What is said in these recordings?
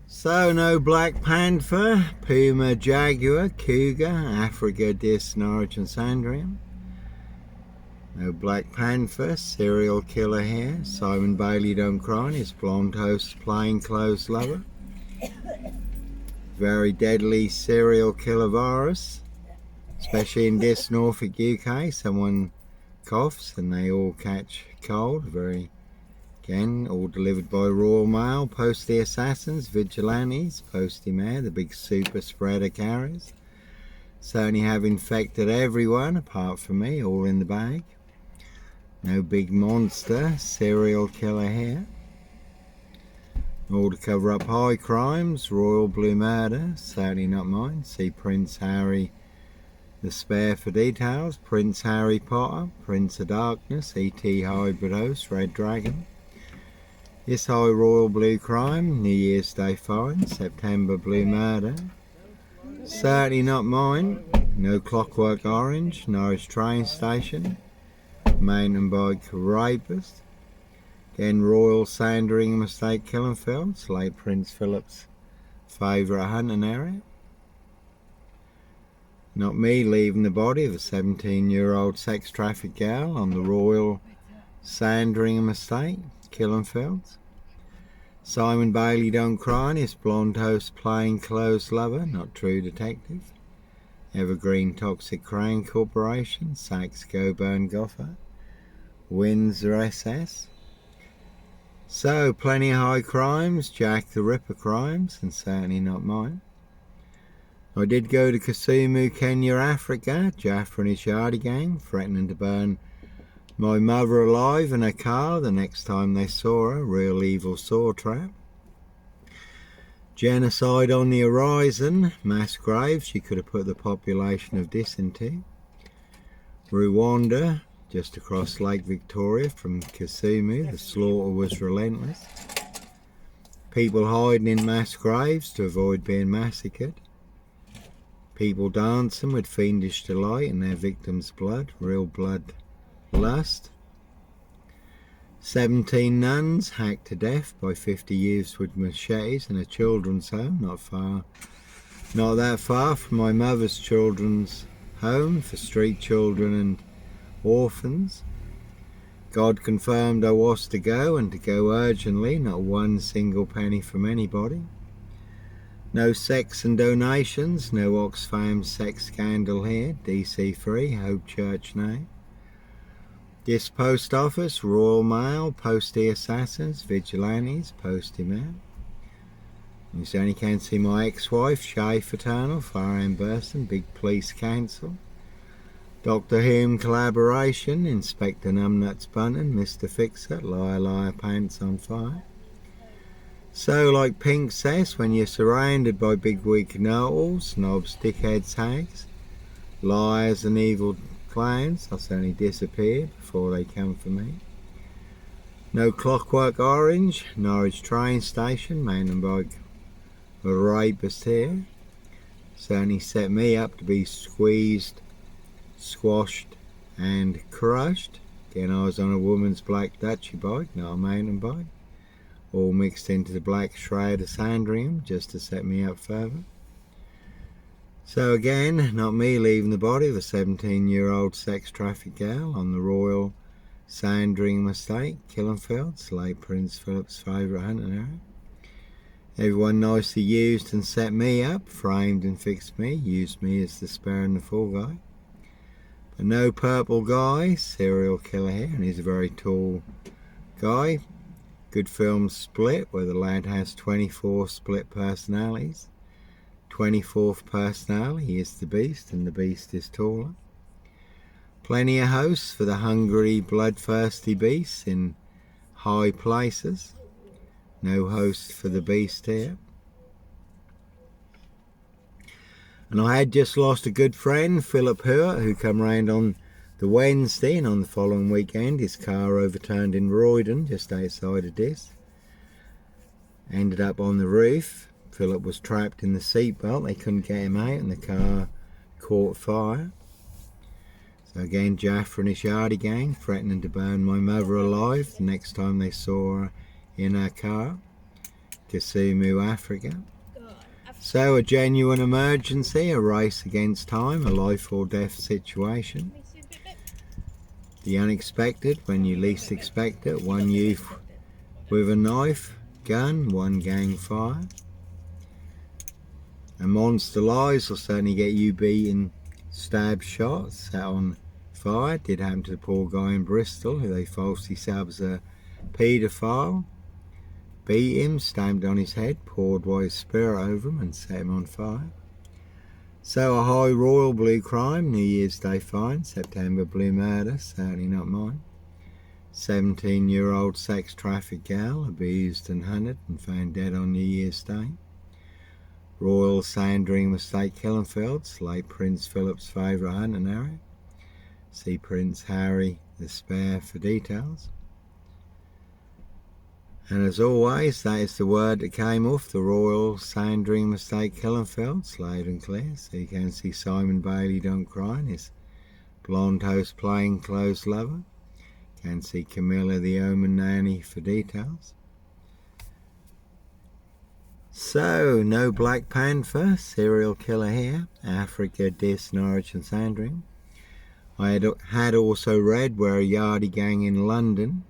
So no black panther, puma, jaguar, cougar, Africa, deer, Norwich and Sandringham. No black panther, serial killer here. Simon Bailey don't cry, his blonde host plainclothes lover. Very deadly serial killer virus, especially in this Norfolk, UK. Someone coughs and they all catch cold. Again, all delivered by Royal Mail, postie assassins, vigilantes, postie mayor, the big super spreader carriers. Certainly have infected everyone apart from me, all in the bag. No big monster, serial killer here. All to cover up high crimes, royal blue murder, certainly not mine. See Prince Harry the Spare for details. Prince Harry Potter, Prince of Darkness, E.T. Hybrid Host, Red Dragon. This high royal blue crime, New Year's Day fine, September blue murder. Certainly not mine. No Clockwork Orange, Norwich train station. Mountain bike rapist. Again, Royal Sandringham Estate, Killenfields, late Prince Philip's favourite hunting area. Not me leaving the body of a 17-year-old sex trafficked gal on the Royal Sandringham Estate, Killenfields. Simon Bailey don't cry, his blonde host plainclothes lover, not true detective. Evergreen Toxic Crane Corporation, Sachs Goburn Goffer, Windsor SS. So, plenty of high crimes, Jack the Ripper crimes, and certainly not mine. I did go to Kisumu, Kenya, Africa, Jaffa and his Yardie gang, threatening to burn my mother alive in her car the next time they saw her, real evil saw trap. Genocide on the horizon, mass graves she could have put the population of this into. Rwanda, just across Lake Victoria from Kisumu, the slaughter was relentless. People hiding in mass graves to avoid being massacred. People dancing with fiendish delight in their victims' blood, real blood lust. 17 nuns hacked to death by 50 youths with machetes in a children's home, not that far from my mother's children's home for street children and orphans. God confirmed I was to go, and to go urgently, not one single penny from anybody. No sex and donations, no Oxfam sex scandal here, DC free, Hope Church name. This post office, Royal Mail, postie assassins, vigilantes, postie mail. You certainly can see my ex-wife, Shay Fraternal, Fareham Burston, Big Police Council. Doctor Hume collaboration, Inspector Numbnuts Bunton, Mr. Fixer, Liar Liar Pants on Fire. So, like Pink says, when you're surrounded by bigwig know-alls, snobs, dickheads, hags, liars and evil clowns, I'll certainly disappear before they come for me. No Clockwork Orange, Norwich train station, mountain bike, a rapist here. Certainly set me up to be squeezed, squashed and crushed. Again, I was on a woman's black Dutchy bike, not a mountain bike. All mixed into the black shroud of Sandringham just to set me up further. So again, not me leaving the body of a 17-year-old sex trafficked gal on the Royal Sandringham Estate, Killenfields, late Prince Philip's favourite hunting area. Everyone nicely used and set me up, framed and fixed me, used me as the spare and the fall guy. But no purple guy, serial killer here, and he's a very tall guy. Good film Split, where the lad has 24 split personalities. 24th personality is the beast, and the beast is taller. Plenty of hosts for the hungry, bloodthirsty beasts in high places. No host for the beast here. And I had just lost a good friend, Philip Hurt, who come round on the Wednesday, and on the following weekend his car overturned in Roydon, just outside of this. Ended up on the roof. Philip was trapped in the seatbelt. They couldn't get him out, and the car caught fire. So again, Jaffa and his Yardie gang threatening to burn my mother alive the next time they saw her in her car. Kisumu, Africa. So a genuine emergency, a race against time, a life or death situation. The unexpected when you least expect it. One youth with a knife, gun, one gang fire. And monster lies will certainly get you beaten, stabbed, shot, set on fire. Did happen to the poor guy in Bristol who they falsely set up as a paedophile. Beat him, stamped on his head, poured white spirit over him and set him on fire. So a high royal blue crime, New Year's Day fine, September blue murder, certainly not mine. 17-year-old sex trafficked gal, abused and hunted and found dead on New Year's Day. Royal Sandringham Estate killing fields, late Prince Philip's favourite hunting area. See Prince Harry the Spare for details. And as always, that is the word that came off the Royal Sandringham Estate killing fields, loud and clear. So you can see Simon Bailey Don't Cry and his blonde host plain clothes lover. You can see Camilla the Omen Nanny for details. So, no Black Panther, serial killer here, Africa, Dis, Norwich and Sandringham. I had also read where a Yardie gang in London,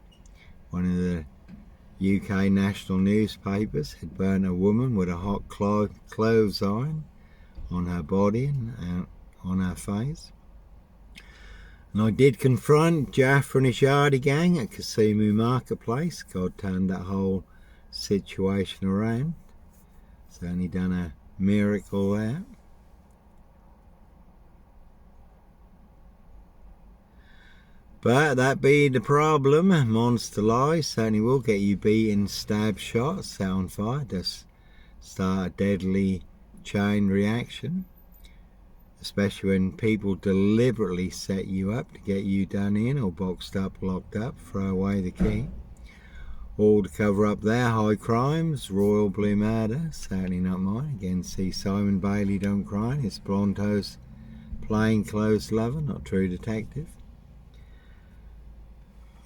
one of the UK national newspapers, had burnt a woman with a hot clothes iron on her body and on her face. And I did confront Jaffa and his Yardie gang at Kisumu Marketplace. God turned that whole situation around. It's only done a miracle there. But that be the problem. Monster lies certainly will get you beaten, stabbed, shot, set on fire. Just start a deadly chain reaction. Especially when people deliberately set you up to get you done in or boxed up, locked up, throw away the key. All to cover up their high crimes, royal blue murder, certainly not mine. Again, see Simon Bailey Don't Cry, his blonde host, plain clothes lover, not true detective.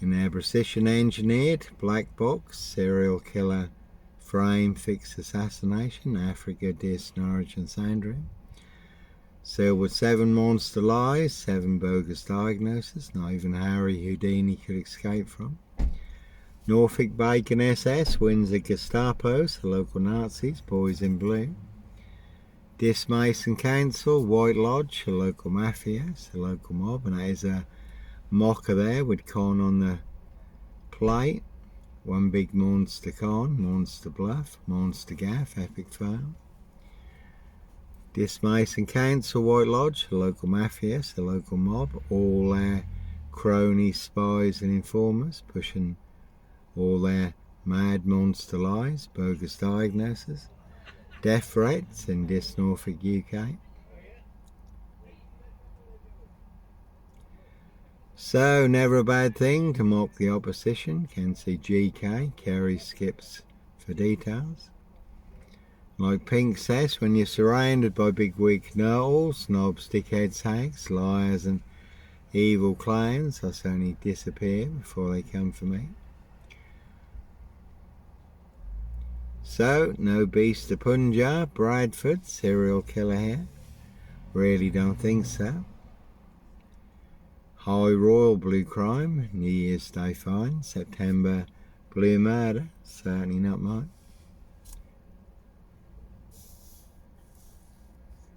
In their precision engineered black box, serial killer frame fixed assassination, Africa, Dis, Norwich and Sandringham. Sealed with 7 monster lies, 7 bogus diagnoses, not even Harry Houdini could escape from. Norfolk Bacon SS, Windsor Gestapos, the local Nazis, boys in blue. Dis Mason Council, White Lodge, the local mafias, the local mob, and that is a mocker there with con on the plate. One big monster con, monster bluff, monster gaff, epic fail. Dis Mason Council, White Lodge, the local mafias, the local mob, all their cronies, spies and informers, pushing all their mad monster lies, bogus diagnoses, death threats in Dis Norfolk, UK. So, never a bad thing to mock the opposition. Can see GK, Kerry skips for details. Like Pink says, when you're surrounded by big wig knurls, snobs, dickheads, hags, liars and evil clowns, I certainly disappear before they come for me. So, no beast of Punjab, Bradford, serial killer here. Really don't think so. High royal blue crime, New Year's Day fine, September blue murder, certainly not mine.